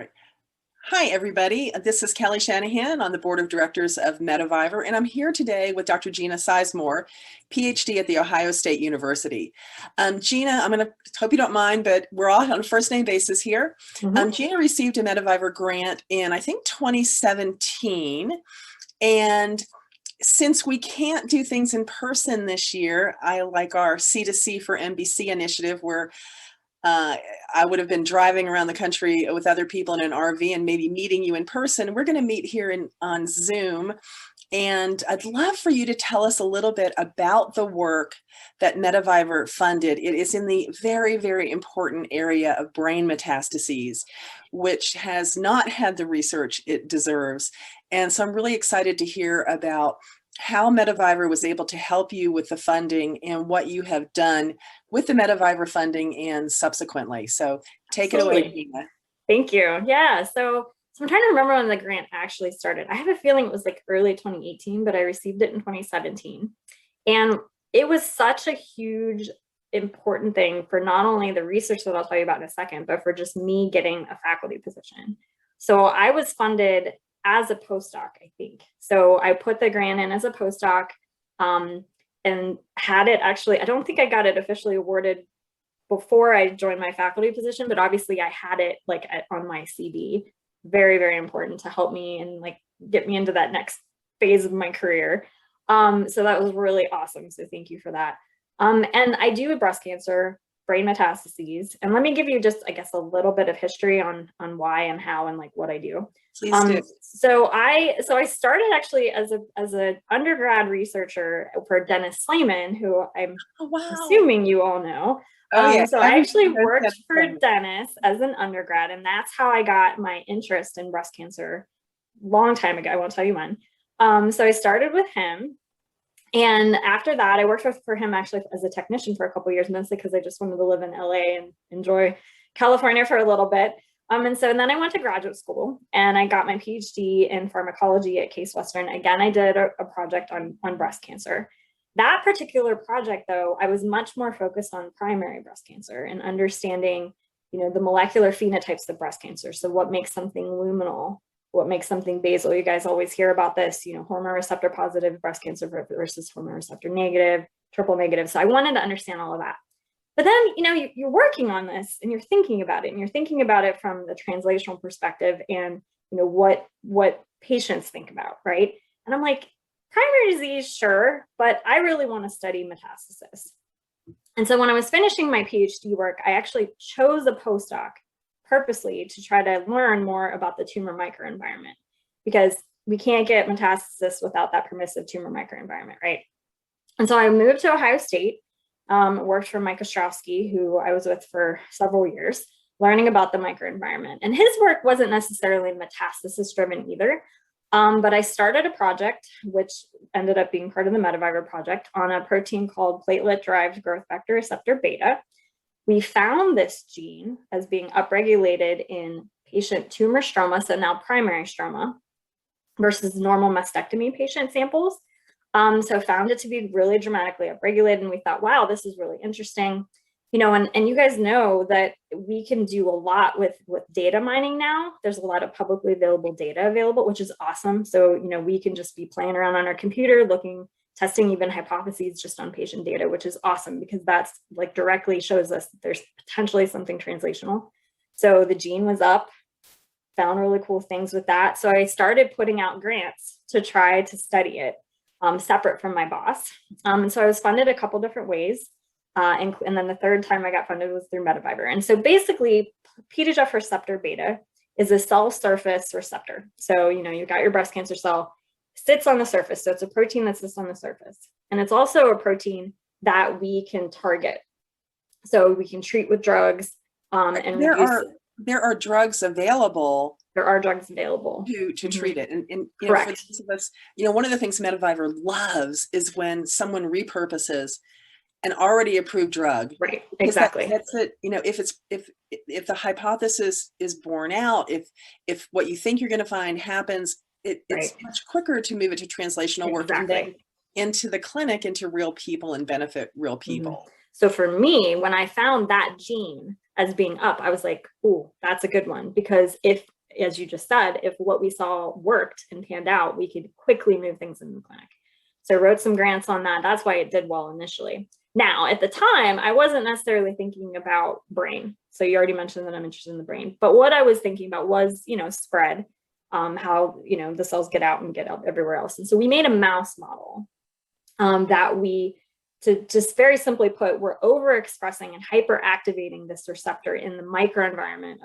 right. Hi, everybody. This is Kelly Shanahan on the Board of Directors of Medivivor, and I'm here today with Dr. Gina Sizemore, PhD at The Ohio State University. Gina, I'm going to hope you don't mind, but we're all on a first-name basis here. Gina received a Medivivor grant in, I think, 2017, and since we can't do things in person this year, I like our C2C for MBC initiative, where I would have been driving around the country with other people in an RV and maybe meeting you in person. We're going to meet here on Zoom. And I'd love for you to tell us a little bit about the work that Medivivor funded. It is in the very, very important area of brain metastases, which has not had the research it deserves. And so I'm really excited to hear about how Medivivor was able to help you with the funding and what you have done with the Medivivor funding and subsequently. So take it away, Gina. Thank you. Yeah, so I'm trying to remember when the grant actually started. I have a feeling it was like early 2018, but I received it in 2017. And it was such a huge, important thing for not only the research that I'll tell you about in a second, but for just me getting a faculty position. So I was funded as a postdoc, I think. So I put the grant in as a postdoc and had it actually, I don't think I got it officially awarded before I joined my faculty position, but obviously I had it like on my CV. Very, very important to help me and like get me into that next phase of my career. So that was really awesome. So thank you for that. And I do breast cancer, brain metastases. And let me give you just, I guess, a little bit of history on why and how and like what I do. Please do. So I started actually as an undergrad researcher for Dennis Slayman, who I'm assuming you all know. So I actually worked for Dennis as an undergrad, and that's how I got my interest in breast cancer long time ago. I won't tell you when. So I started with him. And after that, I worked for him actually as a technician for a couple of years, mostly because I just wanted to live in LA and enjoy California for a little bit. And then I went to graduate school and I got my PhD in pharmacology at Case Western. Again, I did a project on breast cancer. That particular project, though, I was much more focused on primary breast cancer and understanding, the molecular phenotypes of breast cancer. So what makes something luminal? What makes something basal? You guys always hear about this, hormone receptor positive breast cancer versus hormone receptor negative, triple negative. So I wanted to understand all of that. But then, you're working on this and you're thinking about it, and you're thinking about it from the translational perspective and, what patients think about, right? And I'm like, primary disease, sure, but I really want to study metastasis. And so when I was finishing my PhD work, I actually chose a postdoc purposely to try to learn more about the tumor microenvironment, because we can't get metastasis without that permissive tumor microenvironment, right? And so I moved to Ohio State, worked for Mike Ostrowski, who I was with for several years, learning about the microenvironment. And his work wasn't necessarily metastasis driven either, but I started a project, which ended up being part of the Medivivor project, on a protein called platelet-derived growth factor receptor beta. We found this gene as being upregulated in patient tumor stroma, so now primary stroma, versus normal mastectomy patient samples. So found it to be really dramatically upregulated, and we thought, wow, this is really interesting. And you guys know that we can do a lot with data mining now. There's a lot of publicly available data available, which is awesome. So, we can just be playing around on our computer, testing even hypotheses just on patient data, which is awesome because that's like directly shows us that there's potentially something translational. So the gene was up, found really cool things with that. So I started putting out grants to try to study it separate from my boss. And so I was funded a couple different ways. And then the third time I got funded was through Medivivor. And so basically PDGF receptor beta is a cell surface receptor. So, you've got your breast cancer cell, sits on the surface. So it's a protein that sits on the surface. And it's also a protein that we can target. So we can treat with drugs. And there are drugs available. There are drugs available to treat it. And for those of us, one of the things Medivivor loves is when someone repurposes an already approved drug. Right. Exactly. That's it. If the hypothesis is borne out, if what you think you're going to find happens, it's much quicker to move it to translational work and then into the clinic, into real people and benefit real people. So for me, when I found that gene as being up, I was like, ooh, that's a good one. Because if, as you just said, if what we saw worked and panned out, we could quickly move things in the clinic. So I wrote some grants on that. That's why it did well initially. Now, at the time, I wasn't necessarily thinking about brain. So you already mentioned that I'm interested in the brain. But what I was thinking about was, spread, how, the cells get out and get out everywhere else. And so we made a mouse model that to just very simply put, we're overexpressing and hyperactivating this receptor in the microenvironment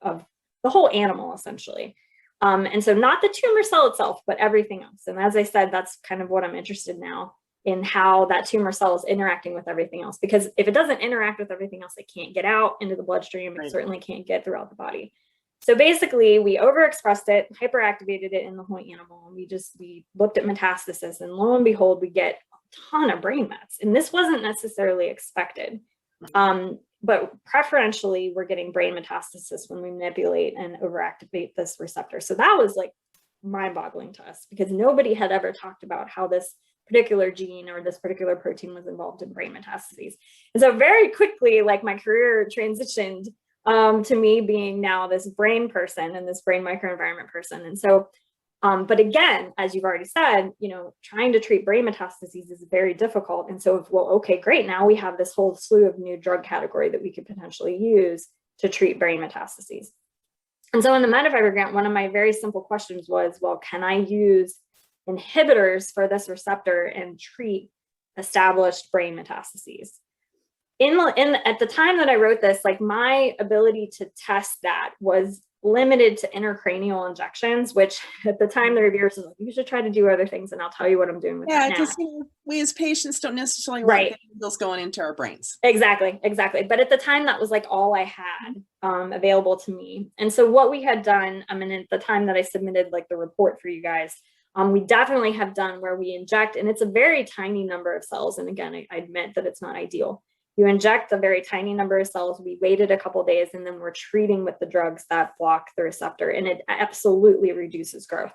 of the whole animal, essentially. And so not the tumor cell itself, but everything else. And as I said, that's kind of what I'm interested now in, how that tumor cell is interacting with everything else. Because if it doesn't interact with everything else, it can't get out into the bloodstream. It certainly can't get throughout the body. So basically, we overexpressed it, hyperactivated it in the whole animal. And we looked at metastasis, and lo and behold, we get a ton of brain mets. And this wasn't necessarily expected. But preferentially, we're getting brain metastasis when we manipulate and overactivate this receptor. So that was like mind-boggling to us, because nobody had ever talked about how this particular gene or this particular protein was involved in brain metastases. And so very quickly, like, my career transitioned to me being now this brain person and this brain microenvironment person. And so, but again, as you've already said, trying to treat brain metastases is very difficult. And so, well, okay, great. Now we have this whole slew of new drug category that we could potentially use to treat brain metastases. And so in the Metaviber grant, one of my very simple questions was, well, can I use inhibitors for this receptor and treat established brain metastases? At the time that I wrote this, like, my ability to test that was limited to intracranial injections, which at the time the reviewers was like, you should try to do other things, and I'll tell you what I'm doing with that now. Yeah, because we as patients don't necessarily want needles going into our brains. Exactly. But at the time, that was like all I had available to me. And so what we had done, at the time that I submitted like the report for you guys, we definitely have done where we inject, and it's a very tiny number of cells. And again, I admit that it's not ideal. You inject a very tiny number of cells. We waited a couple of days, and then we're treating with the drugs that block the receptor, and it absolutely reduces growth.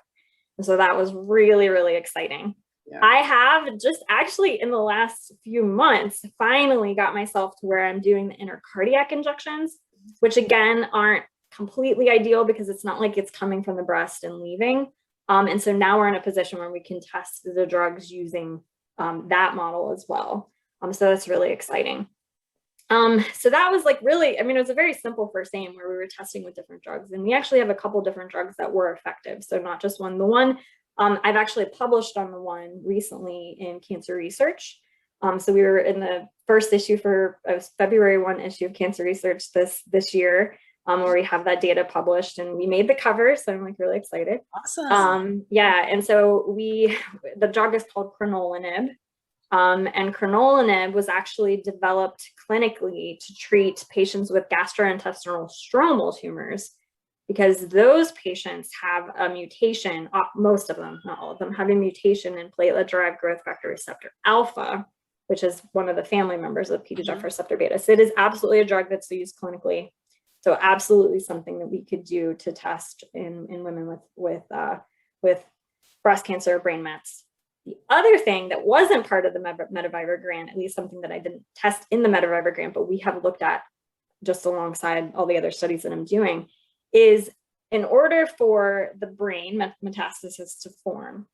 And so that was really, really exciting. Yeah. I have just actually in the last few months finally got myself to where I'm doing the intracardiac injections, which again aren't completely ideal because it's not like it's coming from the breast and leaving. And so now we're in a position where we can test the drugs using that model as well. So that's really exciting. So that was like really, it was a very simple first aim where we were testing with different drugs, and we actually have a couple different drugs that were effective. So not just one. The one I've actually published on the one recently in Cancer Research. So we were in the first issue for February 1 issue of Cancer Research this year, where we have that data published, and we made the cover. So I'm like really excited. Awesome. Yeah. And so the drug is called crenolanib. And crenolanib was actually developed clinically to treat patients with gastrointestinal stromal tumors, because those patients have a mutation, most of them, not all of them, have a mutation in platelet-derived growth factor receptor alpha, which is one of the family members of PDGFR receptor beta. So it is absolutely a drug that's used clinically. So absolutely something that we could do to test in women with breast cancer, brain mets. The other thing that wasn't part of the Metaviber grant, at least something that I didn't test in the Metaviber grant, but we have looked at just alongside all the other studies that I'm doing, is in order for the brain metastasis to form,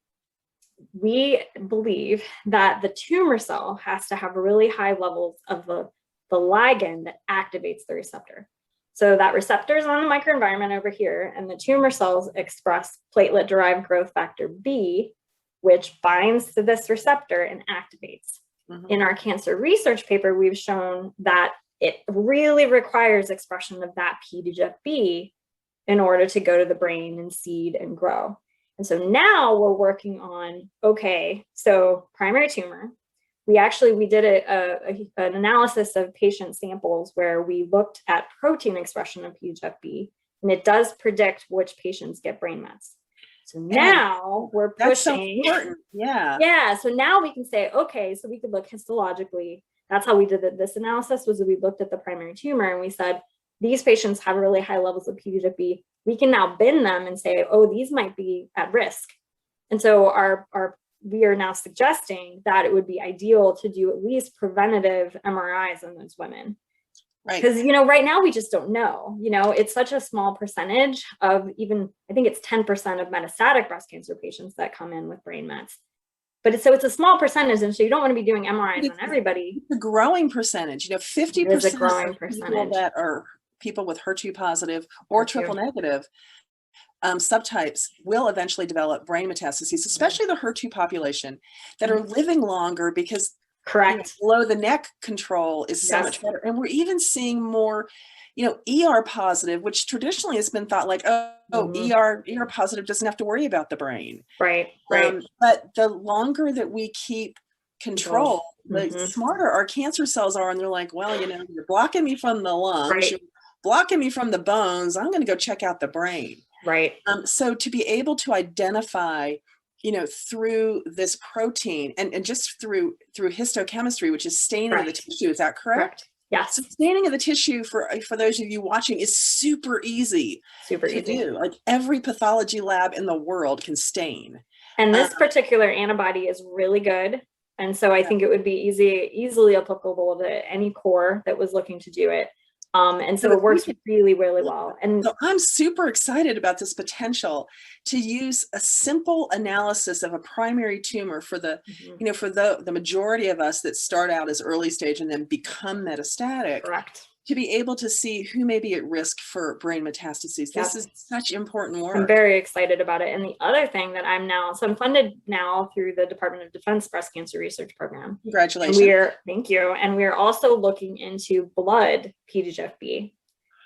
we believe that the tumor cell has to have really high levels of the ligand that activates the receptor. So that receptor is on the microenvironment over here, and the tumor cells express platelet-derived growth factor B, which binds to this receptor and activates. In our cancer research paper, we've shown that it really requires expression of that PDGFB in order to go to the brain and seed and grow. And so now we're working on, okay, so primary tumor, we did an analysis of patient samples where we looked at protein expression of PDGFB, and it does predict which patients get brain mets. So now we're pushing. That's so important. Yeah. Yeah. So now we can say, okay, so we could look histologically. That's how we did this analysis, was we looked at the primary tumor and we said, these patients have really high levels of PDGFB. We can now bin them and say, oh, these might be at risk. And so our we are now suggesting that it would be ideal to do at least preventative MRIs in those women. Right. Because, you know, right now we just don't know, you know, it's such a small percentage of even, I think it's 10% of metastatic breast cancer patients that come in with brain mets. But it's a small percentage. And so you don't want to be doing MRIs on everybody. It's a growing percentage, you know, 50% is a growing of percentage people that are people with HER2 positive or triple negative subtypes will eventually develop brain metastases, especially the HER2 population that are living longer because correct, you know, below the neck control is so much better. And we're even seeing more, you know, ER positive, which traditionally has been thought like, ER positive doesn't have to worry about the brain. Right. But the longer that we keep control, the smarter our cancer cells are. And they're like, well, you know, you're blocking me from the lungs, you're blocking me from the bones. I'm going to go check out the brain. Right. So to be able to identify, you know, through this protein and just through histochemistry, which is staining of the tissue, is that correct? Yes. So staining of the tissue for those of you watching is super easy to do. Like every pathology lab in the world can stain. And this particular antibody is really good. And so I think it would be easily applicable to any core that was looking to do it. And so it works really, really well. And so I'm super excited about this potential to use a simple analysis of a primary tumor for the, you know, for the majority of us that start out as early stage and then become metastatic. Correct. To be able to see who may be at risk for brain metastases. This is such important work. I'm very excited about it. And the other thing that I'm funded now through the Department of Defense Breast Cancer Research Program. Congratulations. Thank you. And we're also looking into blood PDGFB.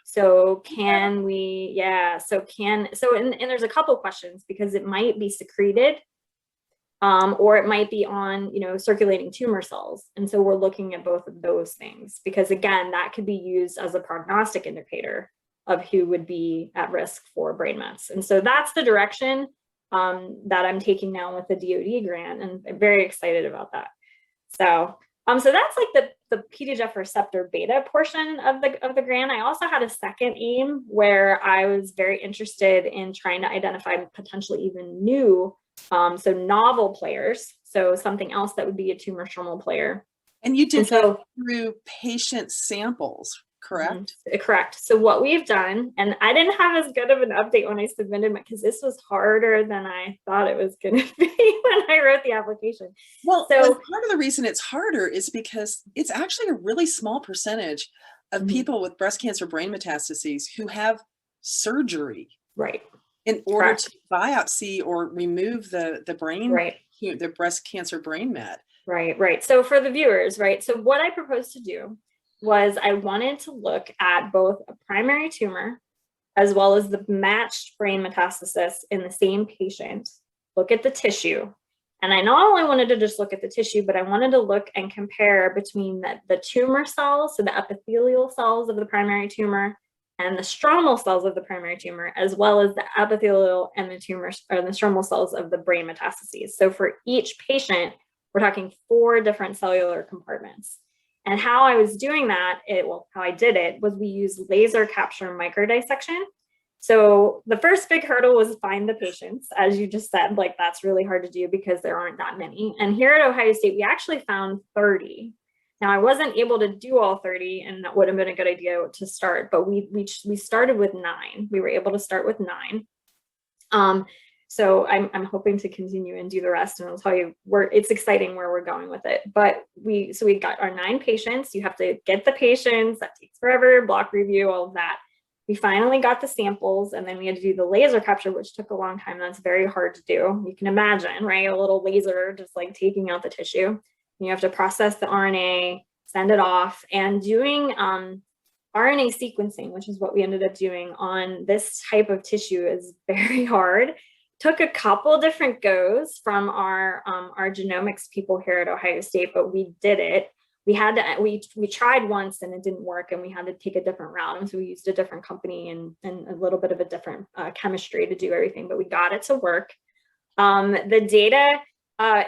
So can we, and there's a couple questions because it might be secreted or it might be on, you know, circulating tumor cells. And so we're looking at both of those things because again, that could be used as a prognostic indicator of who would be at risk for brain mets. And so that's the direction that I'm taking now with the DoD grant, and I'm very excited about that. So that's like the PDGF receptor beta portion of the grant. I also had a second aim where I was very interested in trying to identify potentially even new so novel players, so something else that would be a tumor-stromal player. And you did that through patient samples, correct? Correct. So what we've done, and I didn't have as good of an update when I submitted because this was harder than I thought it was going to be when I wrote the application. Well, part of the reason it's harder is because it's actually a really small percentage of people with breast cancer brain metastases who have surgery. Right. In order to biopsy or remove the brain, the breast cancer brain met. Right. So for the viewers, so what I proposed to do was I wanted to look at both a primary tumor as well as the matched brain metastasis in the same patient, look at the tissue. And I not only wanted to just look at the tissue, but I wanted to look and compare between the tumor cells, so the epithelial cells of the primary tumor, and the stromal cells of the primary tumor, as well as the epithelial and the stromal cells of the brain metastases. So for each patient, we're talking 4 different cellular compartments. And how I was doing that, how I did it was we used laser capture microdissection. So the first big hurdle was find the patients, as you just said, like that's really hard to do because there aren't that many. And here at Ohio State, we actually found 30. Now, I wasn't able to do all 30, and that would have been a good idea to start, but we started with 9. We were able to start with 9. So I'm hoping to continue and do the rest, and I'll tell you it's exciting where we're going with it. But we got our 9 patients. You have to get the patients. That takes forever, block review, all of that. We finally got the samples, and then we had to do the laser capture, which took a long time. That's very hard to do. You can imagine, right? A little laser just like taking out the tissue. You have to process the RNA, send it off, and doing RNA sequencing, which is what we ended up doing on this type of tissue, is very hard. Took a couple different goes from our genomics people here at Ohio State, but we did it. We tried once and it didn't work, and we had to take a different route. And so we used a different company and a little bit of a different chemistry to do everything, but we got it to work. The data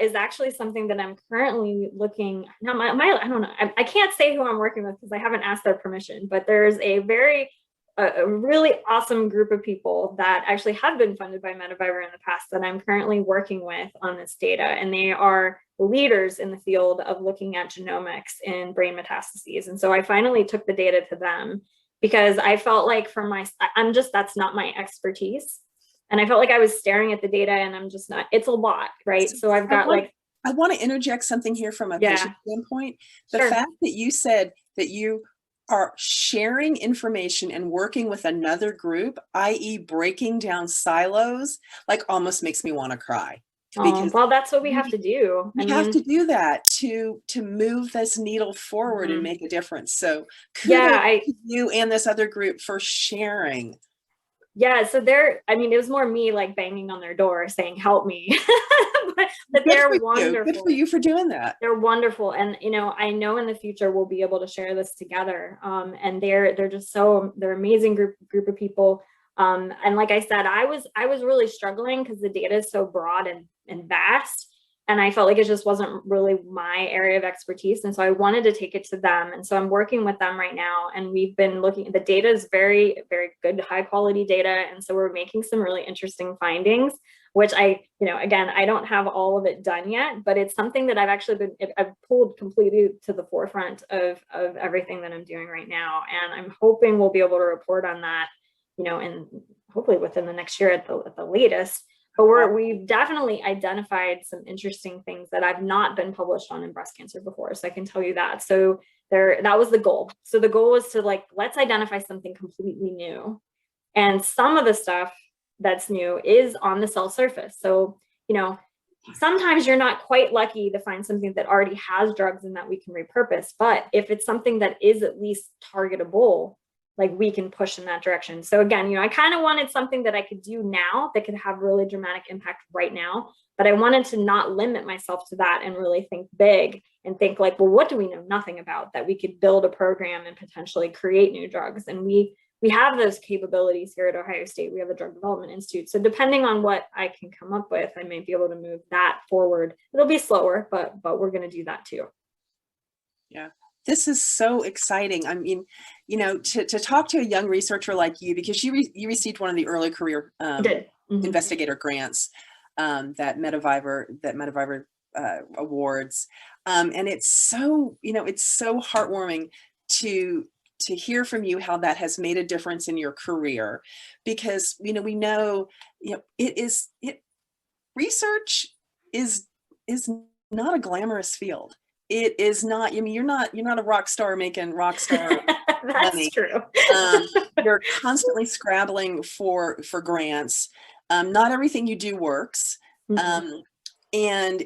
is actually something that I'm currently looking. Now, I don't know. I can't say who I'm working with because I haven't asked their permission. But there's a very a really awesome group of people that actually have been funded by Metaviver in the past that I'm currently working with on this data. And they are leaders in the field of looking at genomics in brain metastases. And so I finally took the data to them because I felt like that's not my expertise. And I felt like I was staring at the data and I'm just not, it's a lot, right? So I've got I want to interject something here from a patient standpoint. The fact that you said that you are sharing information and working with another group, i.e. breaking down silos, like almost makes me want to cry. Because well, that's what we have to do. We have to do that to move this needle forward and make a difference. So kudos to you and this other group for sharing. Yeah, so it was more me like banging on their door saying, help me. but they're wonderful. Good for you for doing that. They're wonderful. And, I know in the future we'll be able to share this together. And they're just they're amazing group of people. And like I said, I was really struggling because the data is so broad and vast. And I felt like it just wasn't really my area of expertise. And so I wanted to take it to them. And so I'm working with them right now. And we've been looking, the data is very, very good, high quality data. And so we're making some really interesting findings, which again, I don't have all of it done yet, but it's something that I've pulled completely to the forefront of everything that I'm doing right now. And I'm hoping we'll be able to report on that, and hopefully within the next year at the latest. But we've definitely identified some interesting things that I've not been published on in breast cancer before. So I can tell you that. So that was the goal. So the goal was to let's identify something completely new. And some of the stuff that's new is on the cell surface. So, sometimes you're not quite lucky to find something that already has drugs and that we can repurpose. But if it's something that is at least targetable, we can push in that direction. So again, I kind of wanted something that I could do now that could have really dramatic impact right now, but I wanted to not limit myself to that and really think big and think well, what do we know nothing about that we could build a program and potentially create new drugs? And we have those capabilities here at Ohio State. We have a drug development institute. So depending on what I can come up with, I may be able to move that forward. It'll be slower, but we're going to do that too. Yeah. This is so exciting. I mean, to talk to a young researcher like you, because you received one of the early career investigator grants that Metaviver awards, and it's so heartwarming to hear from you how that has made a difference in your career, because we know research is not a glamorous field. It is not. I mean, you're not a rock star making rock star That's money. True. You're constantly scrabbling for grants. Not everything you do works, and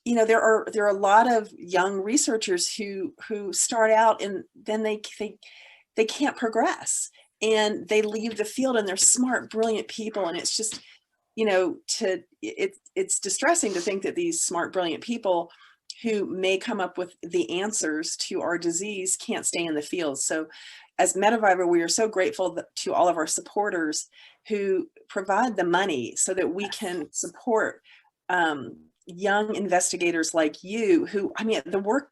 there are a lot of young researchers who start out and then they can't progress and they leave the field, and they're smart, brilliant people, and it's just it's distressing to think that these smart, brilliant people who may come up with the answers to our disease can't stay in the field. So as Metaviver, we are so grateful to all of our supporters who provide the money so that we can support young investigators like you who,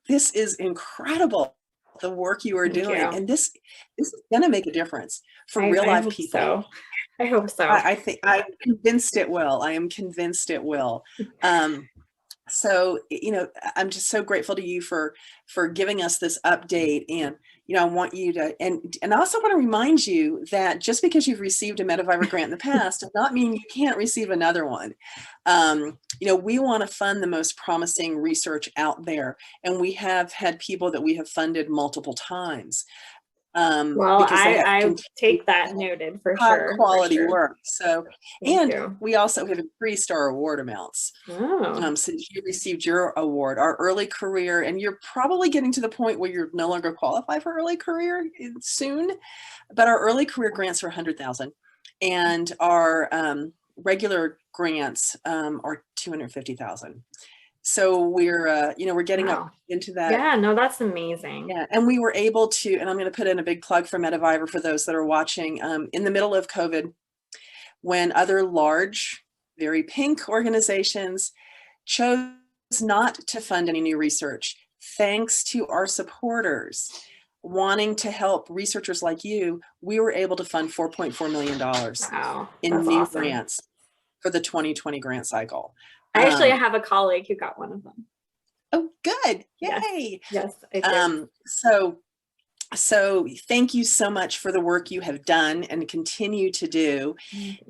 this is incredible, the work you are doing. And this is going to make a difference for real life people. So. I hope so. I'm convinced it will. I am convinced it will. So, I'm just so grateful to you for giving us this update. And, I want you to, and I also want to remind you that just because you've received a Metaviver grant in the past does not mean you can't receive another one. We want to fund the most promising research out there. And we have had people that we have funded multiple times. Well, I take that noted for sure. Quality work. So, we also have increased our award amounts. Since you received your award, our early career, and you're probably getting to the point where you're no longer qualified for early career soon, but our early career grants are $100,000, and our regular grants are $250,000. So we're getting up into that. Yeah, no, that's amazing. Yeah, and we were able to, and I'm going to put in a big plug for Metaviver for those that are watching. In the middle of COVID, when other large, very pink organizations chose not to fund any new research, thanks to our supporters, wanting to help researchers like you, we were able to fund $4.4 million in new grants for the 2020 grant cycle. I actually have a colleague who got one of them. Oh, good. Yay. Yes, I did. So thank you so much for the work you have done and continue to do.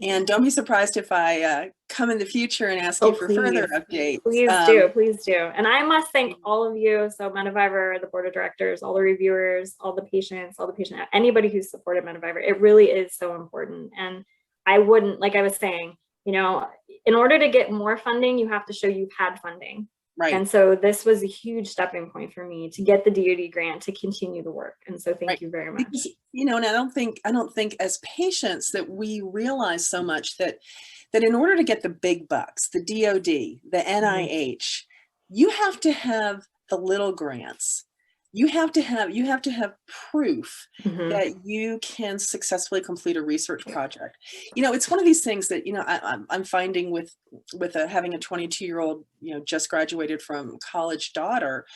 And don't be surprised if I come in the future and ask you for further updates. Please do. And I must thank all of you. So Metaviver, the board of directors, all the reviewers, all the patients, anybody who's supported Metaviver. It really is so important. And I wouldn't, like I was saying, you know, in order to get more funding, you have to show you've had funding. Right. And so this was a huge stepping point for me to get the DoD grant to continue the work. And so thank you very much. Because, you know, and I don't think as patients that we realize so much that in order to get the big bucks, the DoD, the NIH, you have to have the little grants. You have to have proof that you can successfully complete a research project. You know, it's one of these things that, you know, I'm finding with having a 22-year-old, you know, just graduated from college daughter,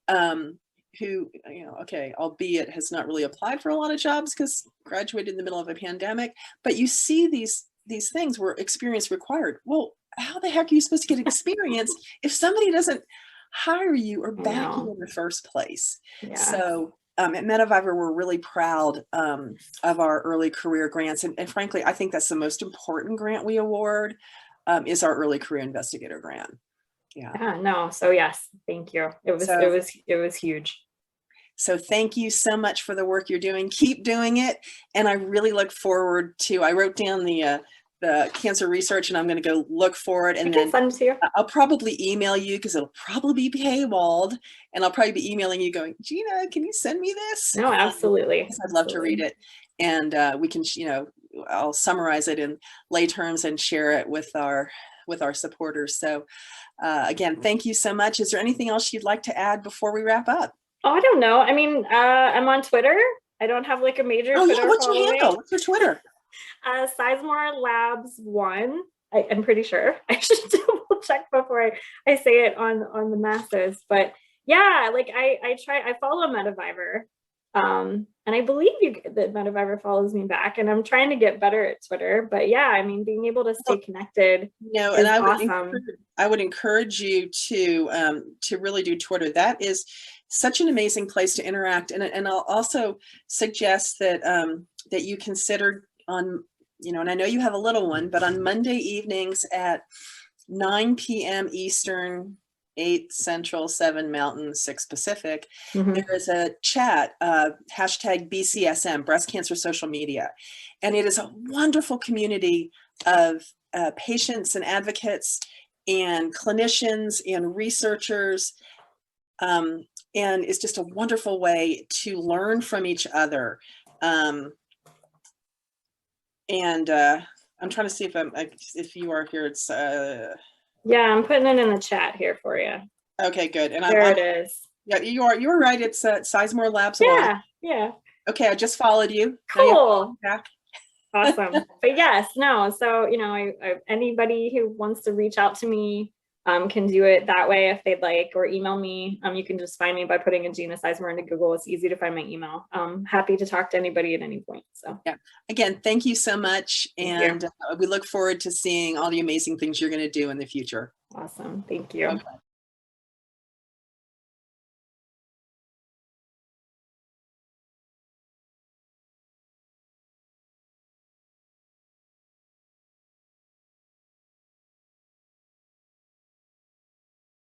who, you know, okay, albeit has not really applied for a lot of jobs because graduated in the middle of a pandemic, but you see these things where experience required. Well, how the heck are you supposed to get experience if somebody doesn't hire you or back you in the first place? So at Metaviver, we're really proud of our early career grants. And frankly, I think that's the most important grant we award is our early career investigator grant. So yes, thank you. It was huge. So thank you so much for the work you're doing. Keep doing it. And I really look forward to, I wrote down the cancer research and I'm going to go look for it. And then I'll probably email you because it'll probably be paywalled. And I'll probably be emailing you going, Gina, can you send me this? No, absolutely. I'd love to read it. And we can, you know, I'll summarize it in lay terms and share it with our supporters. So again, thank you so much. Is there anything else you'd like to add before we wrap up? Oh, I don't know. I mean, I'm on Twitter. I don't have like a major Twitter what's following. your handle? What's your Twitter? Sizemore Labs 1. I'm pretty sure. I should double check before I say it on the masses. But yeah, like I follow Metaviver. And I believe that Metaviver follows me back, and I'm trying to get better at Twitter. But yeah, I mean, being able to stay connected is awesome. I would encourage you to really do Twitter. That is such an amazing place to interact. And I'll also suggest that that you consider on, you know, and I know you have a little one, but on Monday evenings at 9 p.m. Eastern, 8 Central, 7 Mountain, 6 Pacific, there is a chat, hashtag BCSM, Breast Cancer Social Media. And it is a wonderful community of patients and advocates and clinicians and researchers. And it's just a wonderful way to learn from each other. And I'm trying to see if you are here. It's yeah, I'm putting it in the chat here for you. Okay, good. And there it is. Yeah, you're right. It's Sizemore Labs. Yeah. Okay, I just followed you. Cool. Awesome. But yes, no. So, you know, anybody who wants to reach out to me can do it that way if they'd like, or email me. You can just find me by putting in Gina Sizemore into Google. It's easy to find my email. Happy to talk to anybody at any point. So yeah, again, thank you so much. And we look forward to seeing all the amazing things you're going to do in the future. Awesome. Thank you. Okay.